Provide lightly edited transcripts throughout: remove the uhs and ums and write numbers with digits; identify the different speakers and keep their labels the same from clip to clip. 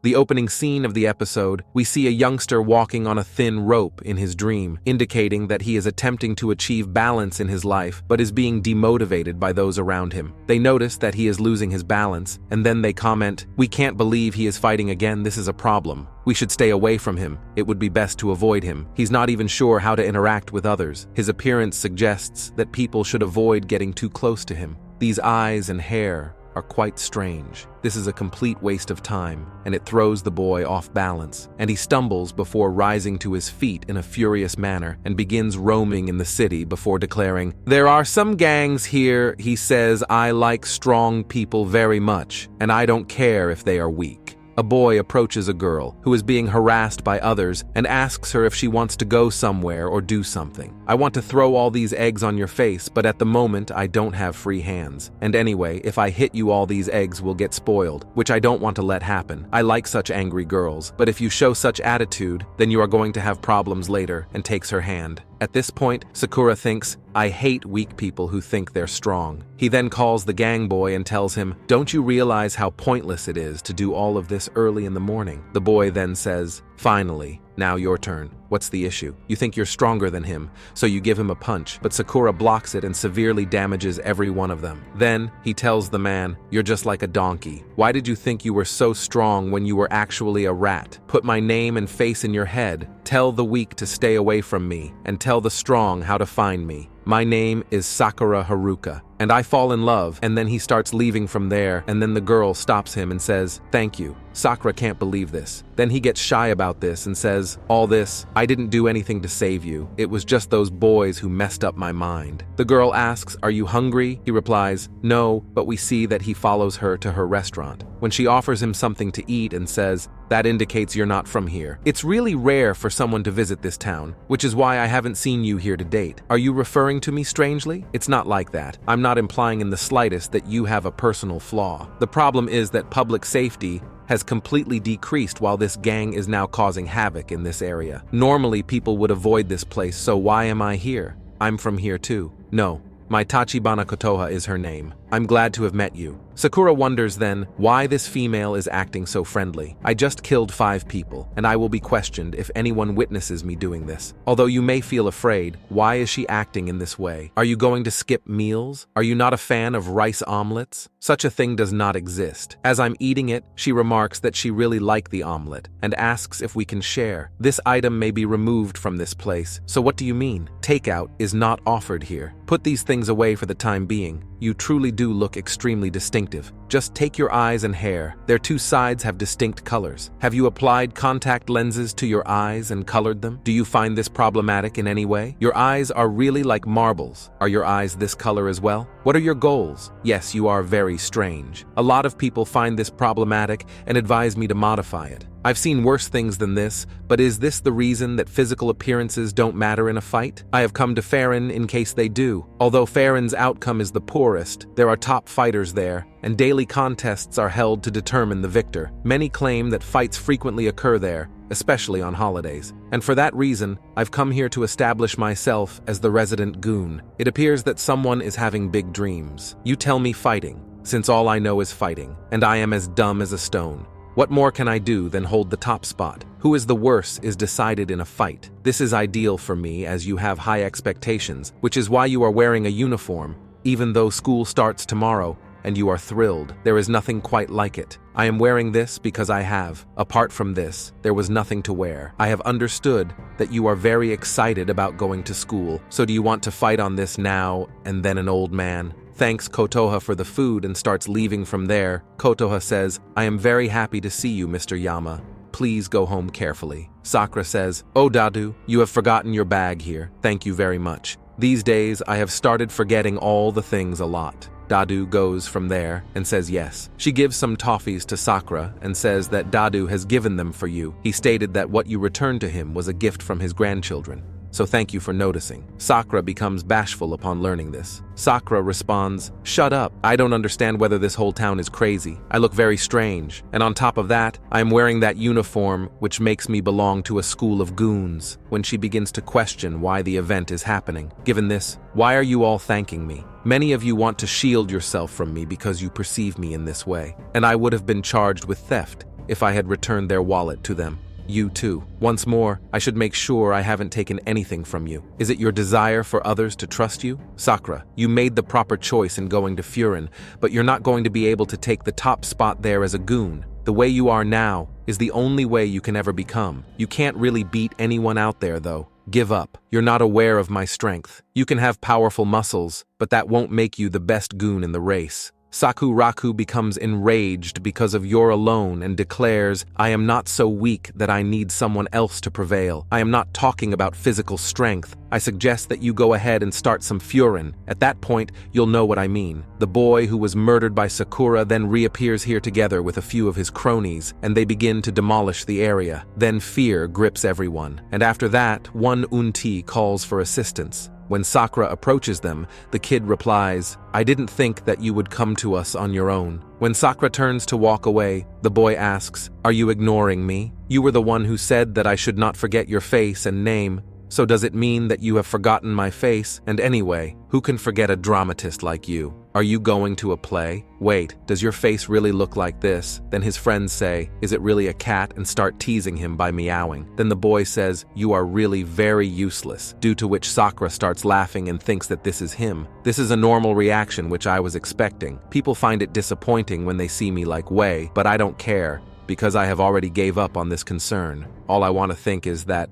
Speaker 1: The opening scene of the episode, we see a youngster walking on a thin rope in his dream, indicating that he is attempting to achieve balance in his life but is being demotivated by those around him. They notice that he is losing his balance, and then they comment, "We can't believe he is fighting again, this is a problem. We should stay away from him. It would be best to avoid him. He's not even sure how to interact with others. His appearance suggests that people should avoid getting too close to him. These eyes and hair are quite strange. This is a complete waste of time, and it throws the boy off balance, and he stumbles before rising to his feet in a furious manner and begins roaming in the city before declaring, "There are some gangs here," he says, "I like strong people very much, and I don't care if they are weak." A boy approaches a girl who is being harassed by others and asks her if she wants to go somewhere or do something. "I want to throw all these eggs on your face, but at the moment I don't have free hands. And anyway, if I hit you, all these eggs will get spoiled, which I don't want to let happen. I like such angry girls, but if you show such attitude, then you are going to have problems later," and takes her hand. At this point, Sakura thinks, "I hate weak people who think they're strong." He then calls the gang boy and tells him, "Don't you realize how pointless it is to do all of this early in the morning?" The boy then says, "Finally, now your turn. What's the issue? You think you're stronger than him, so you give him a punch, but Sakura blocks it and severely damages every one of them. Then, he tells the man, "You're just like a donkey. Why did you think you were so strong when you were actually a rat? Put my name and face in your head. Tell the weak to stay away from me, and tell the strong how to find me. My name is Sakura Haruka." And I fall in love, and then he starts leaving from there, and then the girl stops him and says, "Thank you." Sakura can't believe this. Then he gets shy about this and says, "All this, I didn't do anything to save you. It was just those boys who messed up my mind." The girl asks, "Are you hungry?" He replies, "No," but we see that he follows her to her restaurant. When she offers him something to eat and says, "That indicates you're not from here. It's really rare for someone to visit this town, which is why I haven't seen you here to date. Are you referring to me strangely? It's not like that. I'm not implying in the slightest that you have a personal flaw. The problem is that public safety has completely decreased while this gang is now causing havoc in this area. Normally people would avoid this place, so why am I here? I'm from here too. No. My Tachibana Kotoha is her name. I'm glad to have met you." Sakura wonders then why this female is acting so friendly. "I just killed 5 people, and I will be questioned if anyone witnesses me doing this. Although you may feel afraid, why is she acting in this way? Are you going to skip meals? Are you not a fan of rice omelets? Such a thing does not exist." As I'm eating it, she remarks that she really liked the omelet and asks if we can share. "This item may be removed from this place. So what do you mean? Takeout is not offered here. Put these things away for the time being. You truly do look extremely distinctive. Just take your eyes and hair. Their 2 sides have distinct colors. Have you applied contact lenses to your eyes and colored them? Do you find this problematic in any way? Your eyes are really like marbles. Are your eyes this color as well? What are your goals? Yes, you are very strange. A lot of people find this problematic and advise me to modify it. I've seen worse things than this, but is this the reason that physical appearances don't matter in a fight? I have come to Farron in case they do. Although Farron's outcome is the poorest, there are top fighters there, and daily contests are held to determine the victor. Many claim that fights frequently occur there, especially on holidays. And for that reason, I've come here to establish myself as the resident goon. It appears that someone is having big dreams. You tell me fighting, since all I know is fighting, and I am as dumb as a stone. What more can I do than hold the top spot? Who is the worse is decided in a fight. This is ideal for me as you have high expectations, which is why you are wearing a uniform, even though school starts tomorrow, and you are thrilled. There is nothing quite like it. I am wearing this because I have. Apart from this, there was nothing to wear. I have understood that you are very excited about going to school, so do you want to fight on this now and then? An old man thanks Kotoha for the food and starts leaving from there. Kotoha says, "I am very happy to see you, Mr. Yama. Please go home carefully." Sakura says, "Oh Dadu, you have forgotten your bag here. Thank you very much. These days I have started forgetting all the things a lot." Dadu goes from there and says yes. She gives some toffees to Sakura and says that Dadu has given them for you. He stated that what you returned to him was a gift from his grandchildren. So thank you for noticing. Sakura becomes bashful upon learning this. Sakura responds, "Shut up. I don't understand whether this whole town is crazy. I look very strange. And on top of that, I am wearing that uniform which makes me belong to a school of goons." When she begins to question why the event is happening. Given this, why are you all thanking me? Many of you want to shield yourself from me because you perceive me in this way. And I would have been charged with theft, if I had returned their wallet to them. You too. Once more, I should make sure I haven't taken anything from you. Is it your desire for others to trust you? Sakura, you made the proper choice in going to Furin, but you're not going to be able to take the top spot there as a goon. The way you are now is the only way you can ever become. You can't really beat anyone out there, though. Give up. You're not aware of my strength. You can have powerful muscles, but that won't make you the best goon in the race. Sakuraku becomes enraged because of you're alone and declares, I am not so weak that I need someone else to prevail. I am not talking about physical strength. I suggest that you go ahead and start some Furin. At that point, you'll know what I mean. The boy who was murdered by Sakura then reappears here together with a few of his cronies, and they begin to demolish the area. Then fear grips everyone. And after that, one Unti calls for assistance. When Sakura approaches them, the kid replies, I didn't think that you would come to us on your own. When Sakura turns to walk away, the boy asks, Are you ignoring me? You were the one who said that I should not forget your face and name. So does it mean that you have forgotten my face? And anyway, who can forget a dramatist like you? Are you going to a play? Wait, does your face really look like this? Then his friends say, Is it really a cat? And start teasing him by meowing. Then the boy says, You are really very useless, due to which Sakura starts laughing and thinks that this is him. This is a normal reaction which I was expecting. People find it disappointing when they see me like Wei, but I don't care, because I have already gave up on this concern. All I want to think is that,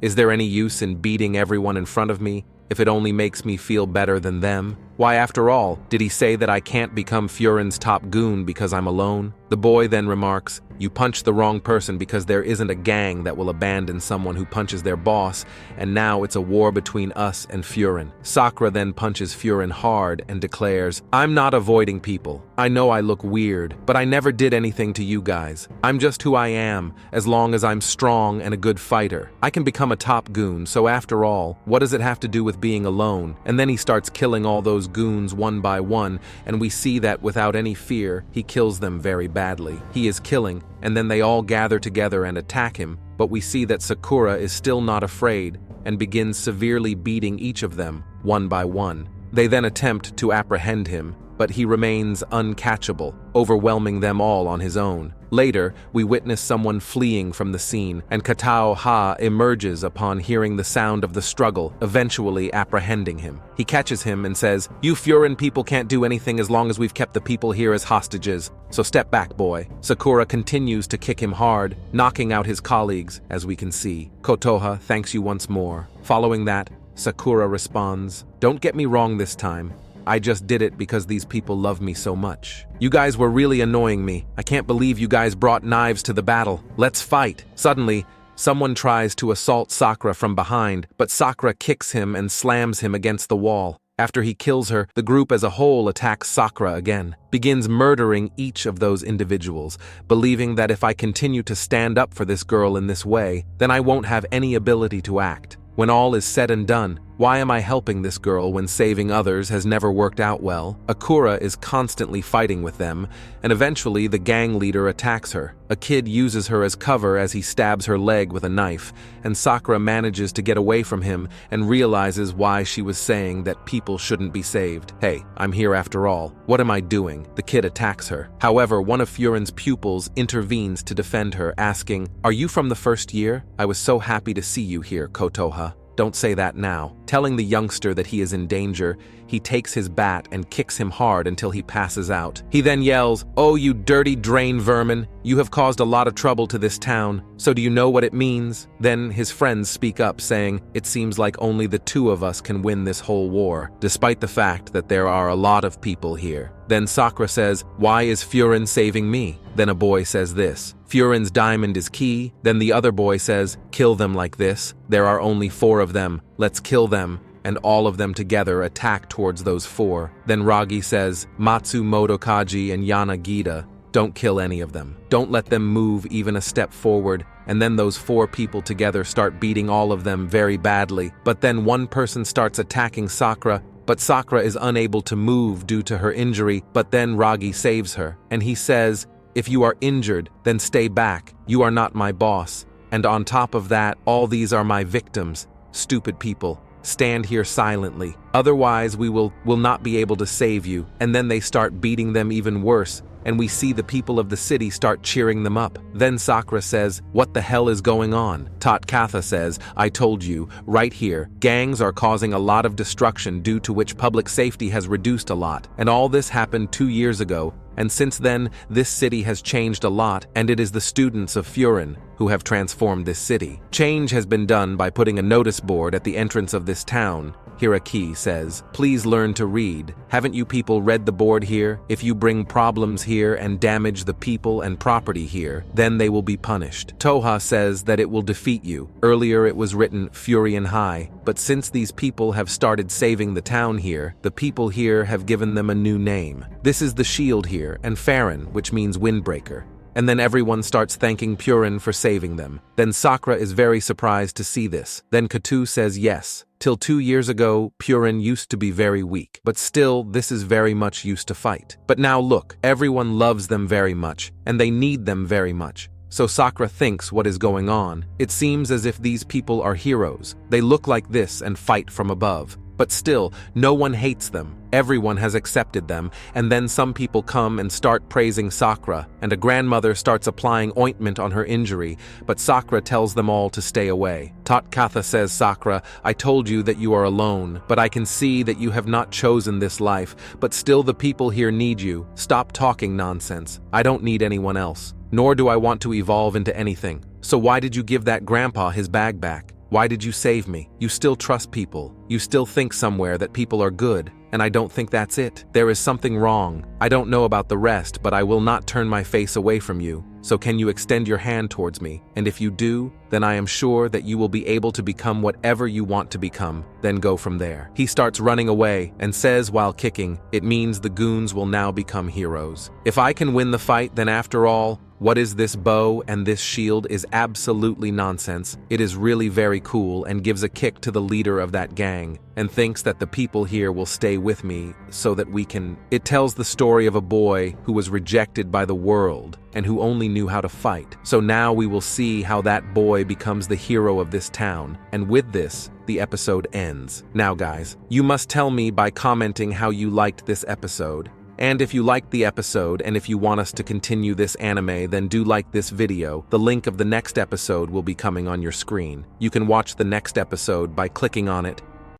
Speaker 1: is there any use in beating everyone in front of me if it only makes me feel better than them? Why, after all, did he say that I can't become Furin's top goon because I'm alone? The boy then remarks, You punched the wrong person because there isn't a gang that will abandon someone who punches their boss, and now it's a war between us and Furin. Sakura then punches Furin hard and declares, I'm not avoiding people. I know I look weird, but I never did anything to you guys. I'm just who I am, as long as I'm strong and a good fighter. I can become a top goon, so after all, what does it have to do with being alone? And then he starts killing all those goons one by one, and we see that without any fear, he kills them very badly. He is killing, and then they all gather together and attack him, but we see that Sakura is still not afraid and begins severely beating each of them, one by one. They then attempt to apprehend him, but he remains uncatchable, overwhelming them all on his own. Later, we witness someone fleeing from the scene, and Katao Ha emerges upon hearing the sound of the struggle, eventually apprehending him. He catches him and says, You Furin people can't do anything as long as we've kept the people here as hostages, so step back, boy. Sakura continues to kick him hard, knocking out his colleagues, as we can see. Kotoha thanks you once more. Following that, Sakura responds, Don't get me wrong this time. I just did it because these people love me so much. You guys were really annoying me. I can't believe you guys brought knives to the battle. Let's fight. Suddenly, someone tries to assault Sakura from behind, but Sakura kicks him and slams him against the wall. After he kills her, the group as a whole attacks Sakura again, begins murdering each of those individuals, believing that if I continue to stand up for this girl in this way, then I won't have any ability to act. When all is said and done, why am I helping this girl when saving others has never worked out well? Akura is constantly fighting with them, and eventually the gang leader attacks her. A kid uses her as cover as he stabs her leg with a knife, and Sakura manages to get away from him and realizes why she was saying that people shouldn't be saved. Hey, I'm here after all. What am I doing? The kid attacks her. However, one of Furin's pupils intervenes to defend her, asking, Are you from the first year? I was so happy to see you here, Kotoha. Don't say that now. Telling the youngster that he is in danger, he takes his bat and kicks him hard until he passes out. He then yells, Oh, you dirty drain vermin! You have caused a lot of trouble to this town, so do you know what it means? Then his friends speak up, saying, It seems like only the two of us can win this whole war, despite the fact that there are a lot of people here. Then Sakura says, Why is Furin saving me? Then a boy says this, Furin's diamond is key. Then the other boy says, Kill them like this. There are only 4 of them. Let's kill them. And all of them together attack towards those 4. Then Ragi says, Matsu Motokaji and Yanagida, don't kill any of them. Don't let them move even a step forward. And then those 4 people together start beating all of them very badly. But then one person starts attacking Sakura, but Sakura is unable to move due to her injury, but then Ragi saves her. And he says, If you are injured, then stay back. You are not my boss. And on top of that, all these are my victims. Stupid people. Stand here silently. Otherwise, we will not be able to save you. And then they start beating them even worse. and we see the people of the city start cheering them up. Then Sakura says, "What the hell is going on?" Tatkatha says, "I told you, right here, gangs are causing a lot of destruction due to which public safety has reduced a lot. And all this happened 2 years ago, and since then, this city has changed a lot, and it is the students of Furin who have transformed this city. Change has been done by putting a notice board at the entrance of this town." Hiraki says, "Please learn to read. Haven't you people read the board here? If you bring problems here and damage the people and property here, then they will be punished." Toha says that it will defeat you. Earlier it was written Furion High, but since these people have started saving the town here, the people here have given them a new name. This is the shield here, and Farron, which means windbreaker. And then everyone starts thanking Purin for saving them. Then Sakura is very surprised to see this. Then Katu says yes. Till 2 years ago, Purin used to be very weak, but still, this is very much used to fight. But now look, everyone loves them very much, and they need them very much. So Sakura thinks what is going on. It seems as if these people are heroes. They look like this and fight from above. But still, no one hates them. Everyone has accepted them, and then some people come and start praising Sakura, and a grandmother starts applying ointment on her injury, but Sakura tells them all to stay away. Tatkatha says, "Sakura, I told you that you are alone, but I can see that you have not chosen this life, but still the people here need you. Stop talking nonsense. I don't need anyone else, nor do I want to evolve into anything. So why did you give that grandpa his bag back? Why did you save me? You still trust people. You still think somewhere that people are good, and I don't think that's it. There is something wrong. I don't know about the rest, but I will not turn my face away from you. So can you extend your hand towards me? And if you do, then I am sure that you will be able to become whatever you want to become. Then go from there." He starts running away and says while kicking, "It means the goons will now become heroes. If I can win the fight, then after all, what is this bow and this shield is absolutely nonsense. It is really very cool," and gives a kick to the leader of that gang and thinks that the people here will stay with me so that we can... It tells the story of a boy who was rejected by the world and who only knew how to fight. So now we will see how that boy becomes the hero of this town. And with this, the episode ends. Now guys, you must tell me by commenting how you liked this episode. And if you liked the episode and if you want us to continue this anime, then do like this video. The link of the next episode will be coming on your screen. You can watch the next episode by clicking on it